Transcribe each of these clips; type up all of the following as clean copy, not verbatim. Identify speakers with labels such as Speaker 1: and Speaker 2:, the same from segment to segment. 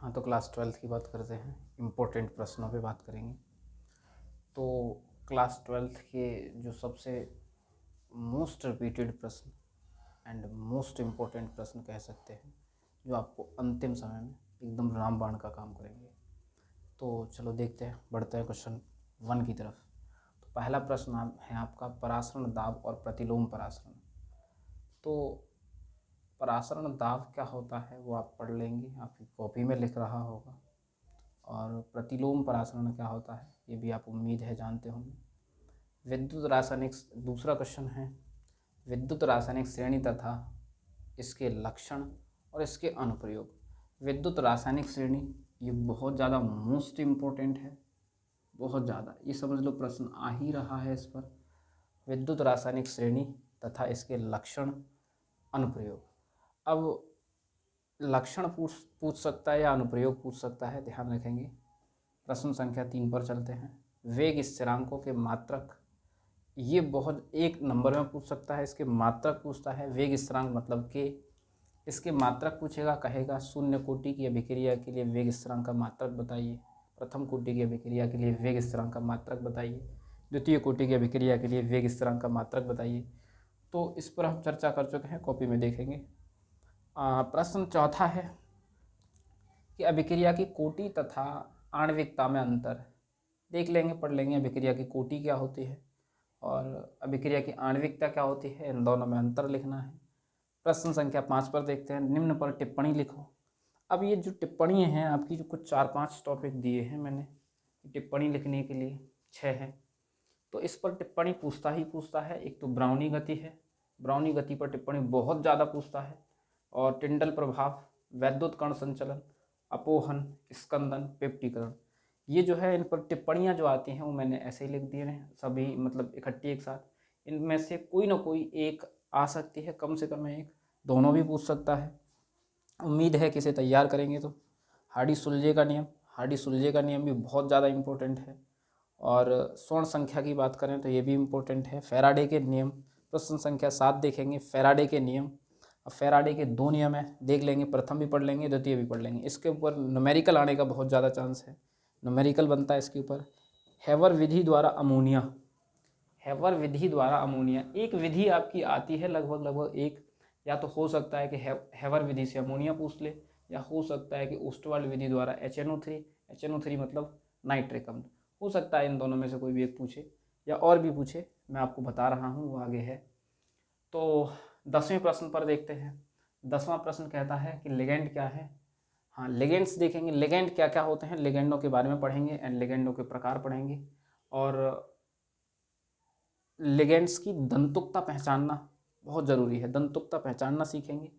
Speaker 1: हाँ, तो class 12th की बात करते हैं, इम्पोर्टेंट प्रश्नों पे बात करेंगे। तो क्लास 12th के जो सबसे मोस्ट रिपीटेड प्रश्न एंड मोस्ट इम्पोर्टेंट प्रश्न कह सकते हैं, जो आपको अंतिम समय में एकदम रामबाण का काम करेंगे। तो चलो देखते हैं, बढ़ते हैं क्वेश्चन 1 की तरफ। तो पहला प्रश्न है आपका परासरण दाब और प्रतिलोम परासरण। तो परासरण दाब क्या होता है वो आप पढ़ लेंगे, आपकी कॉपी में लिख रहा होगा। और प्रतिलोम परासरण क्या होता है ये भी आप उम्मीद है जानते होंगे। विद्युत रासायनिक दूसरा क्वेश्चन है विद्युत रासायनिक श्रेणी तथा इसके लक्षण और इसके अनुप्रयोग। विद्युत रासायनिक श्रेणी ये बहुत ज़्यादा मोस्ट इम्पोर्टेंट है, बहुत ज़्यादा, ये समझ लो प्रश्न आ ही रहा है इस पर। विद्युत रासायनिक श्रेणी तथा इसके लक्षण अनुप्रयोग। अब लक्षण पूछ सकता है या अनुप्रयोग पूछ सकता है, ध्यान रखेंगे। प्रश्न संख्या 3 पर चलते हैं। वेग स्थिरांकों के मात्रक, ये बहुत एक नंबर में पूछ सकता है। इसके मात्रक पूछता है, वेग स्थिरांक मतलब के, इसके मात्रक पूछेगा, कहेगा शून्य कोटि की अभिक्रिया के लिए वेग स्थिरांक का मात्रक बताइए, प्रथम कोटि की अभिक्रिया के लिए वेग स्थिरांक का मात्रक बताइए, द्वितीय कोटि की अभिक्रिया के लिए वेग स्थिरांक का मात्रक बताइए। तो इस पर हम चर्चा कर चुके हैं, कॉपी में देखेंगे। प्रश्न चौथा है कि अभिक्रिया की कोटि तथा आणविकता में अंतर। देख लेंगे, पढ़ लेंगे अभिक्रिया की कोटि क्या होती है और अभिक्रिया की आणविकता क्या होती है, इन दोनों में अंतर लिखना है। प्रश्न संख्या 5 पर देखते हैं। निम्न पर टिप्पणी लिखो। अब ये जो टिप्पणी हैं आपकी, जो कुछ 4-5 टॉपिक दिए हैं मैंने टिप्पणी लिखने के लिए, 6 हैं। तो इस पर टिप्पणी पूछता ही पूछता है। एक तो ब्राउनी गति है, ब्राउनी गति पर टिप्पणी बहुत ज़्यादा पूछता है। और टिंडल प्रभाव, वैद्युत कण संचलन, अपोहन, स्कंदन, पेप्टीकरण, ये जो है इन पर टिप्पणियाँ जो आती हैं वो मैंने ऐसे ही लिख दिए हैं सभी, मतलब इकट्ठी एक साथ। इनमें से कोई ना कोई एक आ सकती है, कम से कम एक, दोनों भी पूछ सकता है। उम्मीद है कि इसे तैयार करेंगे। तो हार्डी-सुलजे का नियम, हार्डी-सुलजे का नियम भी बहुत ज़्यादा इम्पोर्टेंट है। और स्वर्ण संख्या की बात करें तो ये भी इम्पोर्टेंट है। फैराडे के नियम, प्रश्न संख्या 7 देखेंगे, फैराडे के नियम। अब फैराडे के 2 नियम है, देख लेंगे, प्रथम भी पढ़ लेंगे, द्वितीय भी पढ़ लेंगे। इसके ऊपर न्यूमेरिकल आने का बहुत ज़्यादा चांस है, न्यूमेरिकल बनता है इसके ऊपर। हेवर विधि द्वारा अमोनिया, हेवर विधि द्वारा अमोनिया एक विधि आपकी आती है, लगभग एक, या तो हो सकता है कि हेवर विधि से अमोनिया पूछ ले, या हो सकता है कि ओस्टवाल्ड विधि द्वारा HNO3, HNO3 मतलब नाइट्रिक अम्ल, हो सकता है इन दोनों में से कोई भी एक पूछे या और भी पूछे, मैं आपको बता रहा हूँ, वो आगे है। तो 10वें प्रश्न पर देखते हैं। 10वां प्रश्न कहता है कि लिगेंड क्या है। हाँ, लिगेंड्स देखेंगे, लिगेंड क्या क्या होते हैं, लिगेंडों के बारे में पढ़ेंगे एंड लिगेंडों के प्रकार पढ़ेंगे। और लिगेंड्स की दंतुकता पहचानना बहुत ज़रूरी है, दंतुकता पहचानना सीखेंगे।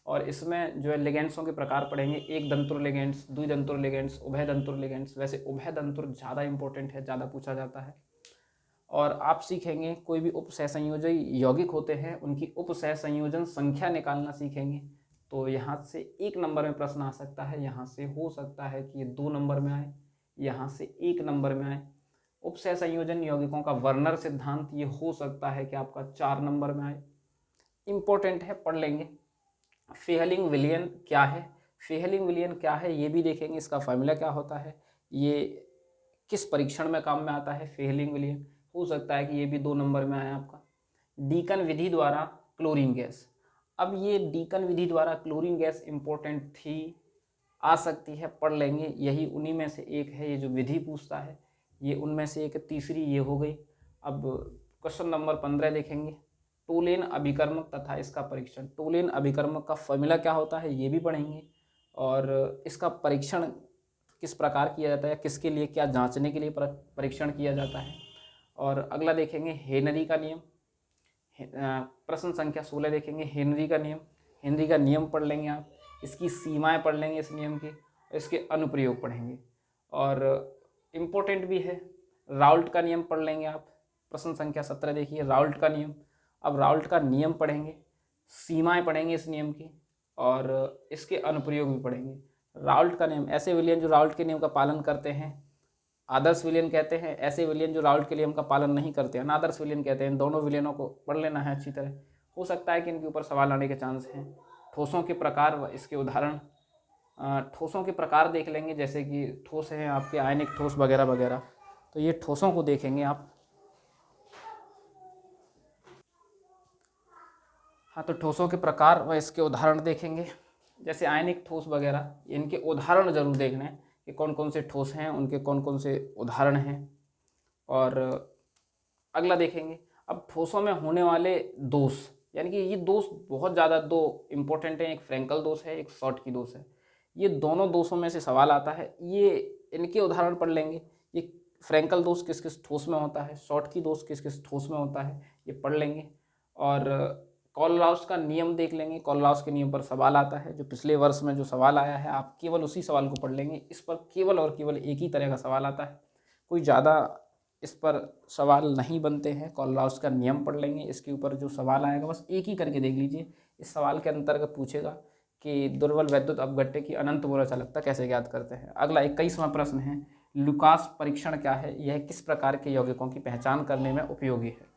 Speaker 1: और इसमें जो है लिगेंड्सों के प्रकार पढ़ेंगे, एक दंतुर लिगेंड्स, द्विदंतुर लिगेंड्स, उभय दंतुर लिगेंड्स। वैसे उभय दंतुर ज़्यादा इंपॉर्टेंट है, ज़्यादा पूछा जाता है। और आप सीखेंगे कोई भी उपसहसंयोजक यौगिक होते हैं उनकी उपसहसंयोजन संख्या निकालना सीखेंगे। तो यहाँ से 1 नंबर में प्रश्न आ सकता है, यहाँ से हो सकता है कि ये 2 नंबर में आए, यहाँ से 1 नंबर में आए। उपसहसंयोजन यौगिकों का वर्नर सिद्धांत, ये हो सकता है कि आपका 4 नंबर में आए, इंपॉर्टेंट है, पढ़ लेंगे। फेहलिंग विलियन क्या है, फेहलिंग विलियन क्या है ये भी देखेंगे, इसका फार्मूला क्या होता है, ये किस परीक्षण में काम में आता है। फेहलिंग विलियन हो सकता है कि ये भी 2 नंबर में आए आपका। डीकन विधि द्वारा क्लोरीन गैस, अब ये डीकन विधि द्वारा क्लोरीन गैस इंपॉर्टेंट थी, आ सकती है, पढ़ लेंगे। यही उन्हीं में से एक है, ये जो विधि पूछता है ये उनमें से एक, तीसरी ये हो गई। अब क्वेश्चन नंबर 15 देखेंगे, टोलेन अभिकर्मक तथा इसका परीक्षण। टोलेन अभिकर्मक का फॉर्मूला क्या होता है ये भी पढ़ेंगे, और इसका परीक्षण किस प्रकार किया जाता है, किसके लिए, क्या जांचने के लिए परीक्षण किया जाता है। और अगला देखेंगे हेनरी का नियम, प्रश्न संख्या 16 देखेंगे, हेनरी का नियम। हेनरी का नियम पढ़ लेंगे आप, इसकी सीमाएं पढ़ लेंगे इस नियम की, इसके अनुप्रयोग पढ़ेंगे। और इम्पोर्टेंट भी है, राउल्ट का नियम पढ़ लेंगे आप। प्रश्न संख्या 17 देखिए, राउल्ट का नियम। अब राउल्ट का नियम पढ़ेंगे, सीमाएं पढ़ेंगे इस नियम की, और इसके अनुप्रयोग भी पढ़ेंगे। राउल्ट का नियम, ऐसे विलियन जो राउल्ट के नियम का पालन करते हैं आदर्श विलियन कहते हैं, ऐसे विलियन जो राउल्ट के नियम का पालन नहीं करते हैं अनादर्श विलियन कहते हैं। इन दोनों विलियनों को पढ़ लेना है अच्छी तरह, हो सकता है कि इनके ऊपर सवाल आने के चांस हैं। ठोसों के प्रकार व इसके उदाहरण, ठोसों के प्रकार देख लेंगे, जैसे कि ठोस हैं आपके आयनिक ठोस वगैरह वगैरह, तो ये ठोसों को देखेंगे आप। हाँ, तो ठोसों के प्रकार व इसके उदाहरण देखेंगे, जैसे आयनिक ठोस वगैरह, इनके उदाहरण जरूर देखना है कि कौन कौन से ठोस हैं, उनके कौन कौन से उदाहरण हैं। और अगला देखेंगे अब ठोसों में होने वाले दोष, यानी कि ये दोष बहुत ज़्यादा दो इम्पोर्टेंट हैं, एक फ्रैंकल दोष है, एक शॉर्टकी दोष है। ये दोनों दोषों में से सवाल आता है, ये इनके उदाहरण पढ़ लेंगे। ये फ्रैंकल दोष किस किस ठोस में होता है, शॉर्टकी दोष किस किस ठोस में होता है, ये पढ़ लेंगे। और कोलराउस का नियम देख लेंगे, कोलराउस के नियम पर सवाल आता है, जो पिछले वर्ष में जो सवाल आया है, आप केवल उसी सवाल को पढ़ लेंगे। इस पर केवल और केवल एक ही तरह का सवाल आता है, कोई ज़्यादा इस पर सवाल नहीं बनते हैं। कोलराउस का नियम पढ़ लेंगे, इसके ऊपर जो सवाल आएगा बस एक ही करके देख लीजिए। इस सवाल के अंतर्गत पूछेगा कि दुर्बल वैद्युत अपघट्य की अनंत मूलर चालकता कैसे ज्ञात करते हैं। अगला 21वां प्रश्न है, लुकास परीक्षण क्या है, यह किस प्रकार के यौगिकों की पहचान करने में उपयोगी है।